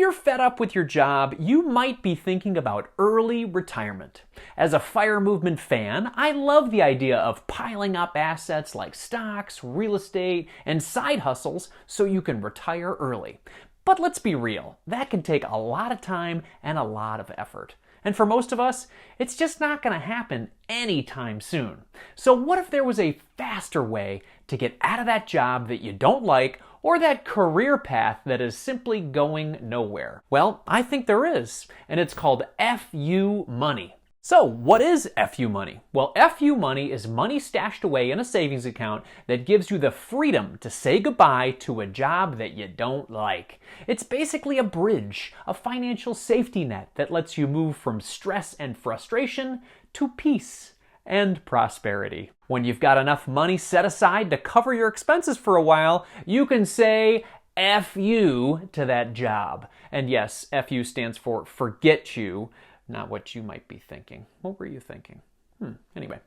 you're fed up with your job, you might be thinking about early retirement. As a FIRE movement fan, I love the idea of piling up assets like stocks, real estate, and side hustles so you can retire early. But let's be real, that can take a lot of time and a lot of effort. And for most of us, it's just not going to happen anytime soon. So what if there was a faster way to get out of that job that you don't like or that career path that is simply going nowhere? Well, I think there is, and it's called FU money. So what is FU money? Well, FU money is money stashed away in a savings account that gives you the freedom to say goodbye to a job that you don't like. It's basically a bridge, a financial safety net that lets you move from stress and frustration to peace and prosperity. When you've got enough money set aside to cover your expenses for a while, you can say FU to that job. And yes, FU stands for forget you. Not what you might be thinking. What were you thinking? Anyway,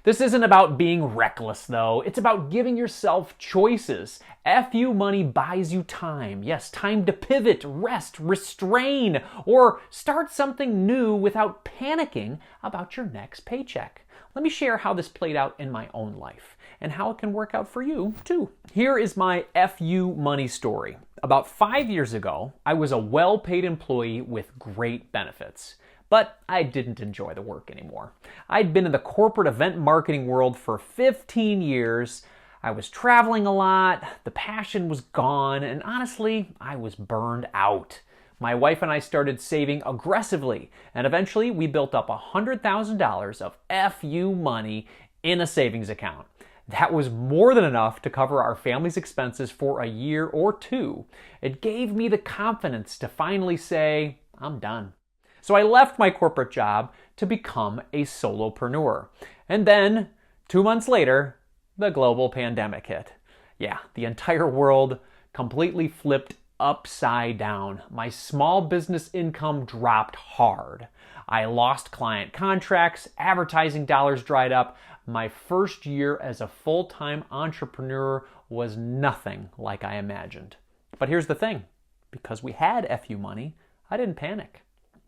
this isn't about being reckless, though. It's about giving yourself choices. FU money buys you time. Yes, time to pivot, rest, restrain, or start something new without panicking about your next paycheck. Let me share how this played out in my own life and how it can work out for you, too. Here is my FU money story. About 5 years ago, I was a well-paid employee with great benefits. But I didn't enjoy the work anymore. I'd been in the corporate event marketing world for 15 years. I was traveling a lot, the passion was gone, and honestly, I was burned out. My wife and I started saving aggressively, and eventually we built up $100,000 of FU money in a savings account. That was more than enough to cover our family's expenses for a year or two. It gave me the confidence to finally say, I'm done. So I left my corporate job to become a solopreneur. And then, 2 months later, the global pandemic hit. Yeah, the entire world completely flipped upside down. My small business income dropped hard. I lost client contracts, advertising dollars dried up. My first year as a full-time entrepreneur was nothing like I imagined. But here's the thing, because we had FU money, I didn't panic.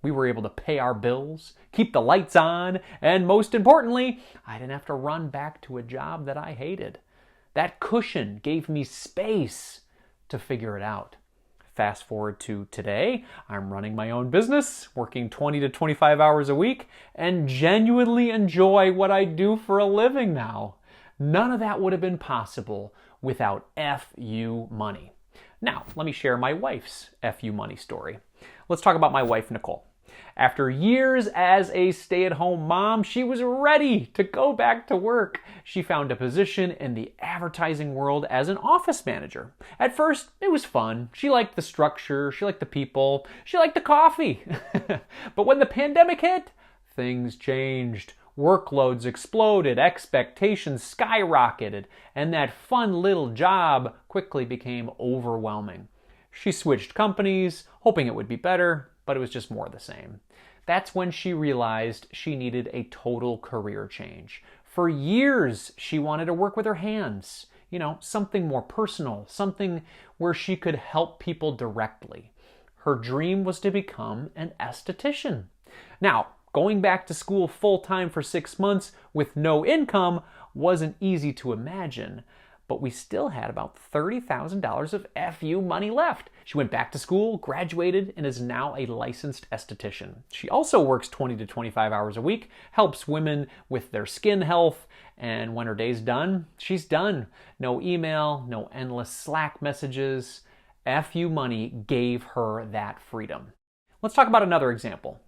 We were able to pay our bills, keep the lights on, and most importantly, I didn't have to run back to a job that I hated. That cushion gave me space to figure it out. Fast forward to today, I'm running my own business, working 20 to 25 hours a week, and genuinely enjoy what I do for a living now. None of that would have been possible without FU money. Now, let me share my wife's FU money story. Let's talk about my wife, Nicole. After years as a stay-at-home mom, she was ready to go back to work. She found a position in the advertising world as an office manager. At first, it was fun. She liked the structure, she liked the people, she liked the coffee. But when the pandemic hit, things changed. Workloads exploded, expectations skyrocketed, and that fun little job quickly became overwhelming. She switched companies, hoping it would be better, but it was just more of the same. That's when she realized she needed a total career change. For years, she wanted to work with her hands, something more personal, something where she could help people directly. Her dream was to become an esthetician. Now, going back to school full-time for 6 months with no income wasn't easy to imagine, but we still had about $30,000 of FU money left. She went back to school, graduated, and is now a licensed esthetician. She also works 20 to 25 hours a week, helps women with their skin health, and when her day's done, she's done. No email, no endless Slack messages. FU money gave her that freedom. Let's talk about another example.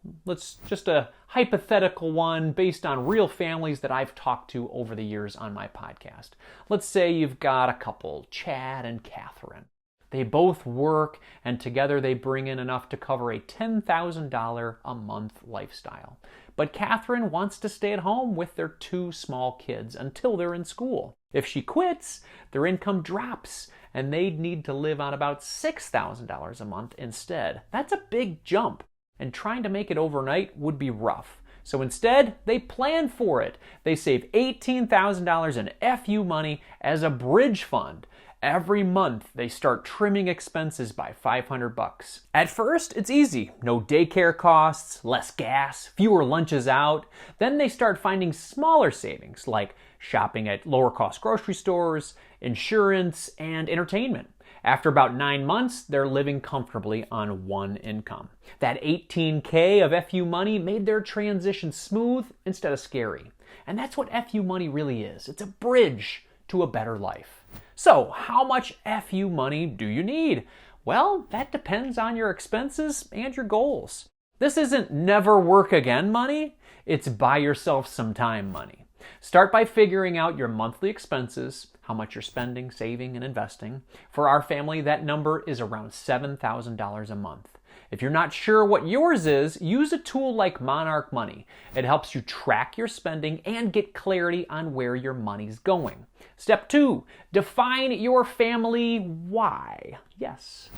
Just a hypothetical one based on real families that I've talked to over the years on my podcast. Let's say you've got a couple, Chad and Catherine. They both work, and together they bring in enough to cover a $10,000 a month lifestyle. But Catherine wants to stay at home with their 2 small kids until they're in school. If she quits, their income drops, and they'd need to live on about $6,000 a month instead. That's a big jump, and trying to make it overnight would be rough. So instead, they plan for it. They save $18,000 in FU money as a bridge fund. Every month, they start trimming expenses by $500. At first, it's easy. No daycare costs, less gas, fewer lunches out. Then they start finding smaller savings like shopping at lower cost grocery stores, insurance, and entertainment. After about 9 months, they're living comfortably on one income. That $18K of FU money made their transition smooth instead of scary. And that's what FU money really is. It's a bridge to a better life. So, how much FU money do you need? Well, that depends on your expenses and your goals. This isn't never work again money, it's buy yourself some time money. Start by figuring out your monthly expenses, how much you're spending, saving, and investing. For our family, that number is around $7,000 a month. If you're not sure what yours is, use a tool like Monarch Money. It helps you track your spending and get clarity on where your money's going. Step 2, define your family why. Yes,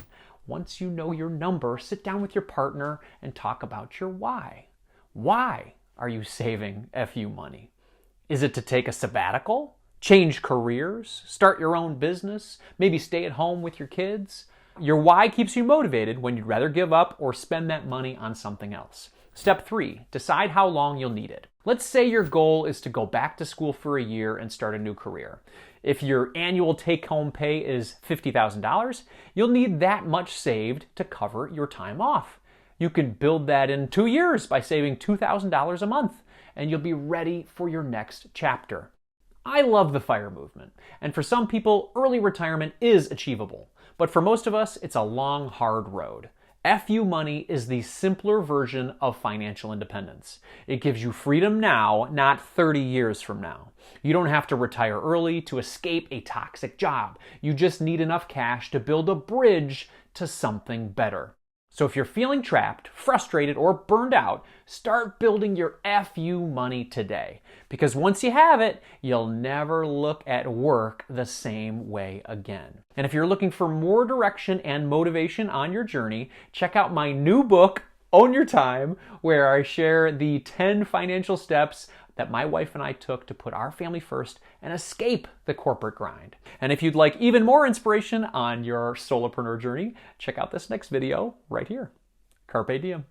once you know your number, sit down with your partner and talk about your why. Why are you saving FU money? Is it to take a sabbatical? Change careers? Start your own business? Maybe stay at home with your kids? Your why keeps you motivated when you'd rather give up or spend that money on something else. Step 3, decide how long you'll need it. Let's say your goal is to go back to school for a year and start a new career. If your annual take-home pay is $50,000, you'll need that much saved to cover your time off. You can build that in 2 years by saving $2,000 a month, and you'll be ready for your next chapter. I love the FIRE movement, and for some people, early retirement is achievable. But for most of us, it's a long, hard road. FU money is the simpler version of financial independence. It gives you freedom now, not 30 years from now. You don't have to retire early to escape a toxic job. You just need enough cash to build a bridge to something better. So if you're feeling trapped, frustrated, or burned out, start building your FU money today. Because once you have it, you'll never look at work the same way again. And if you're looking for more direction and motivation on your journey, check out my new book, Own Your Time, where I share the 10 financial steps that my wife and I took to put our family first and escape the corporate grind. And if you'd like even more inspiration on your solopreneur journey, check out this next video right here. Carpe diem.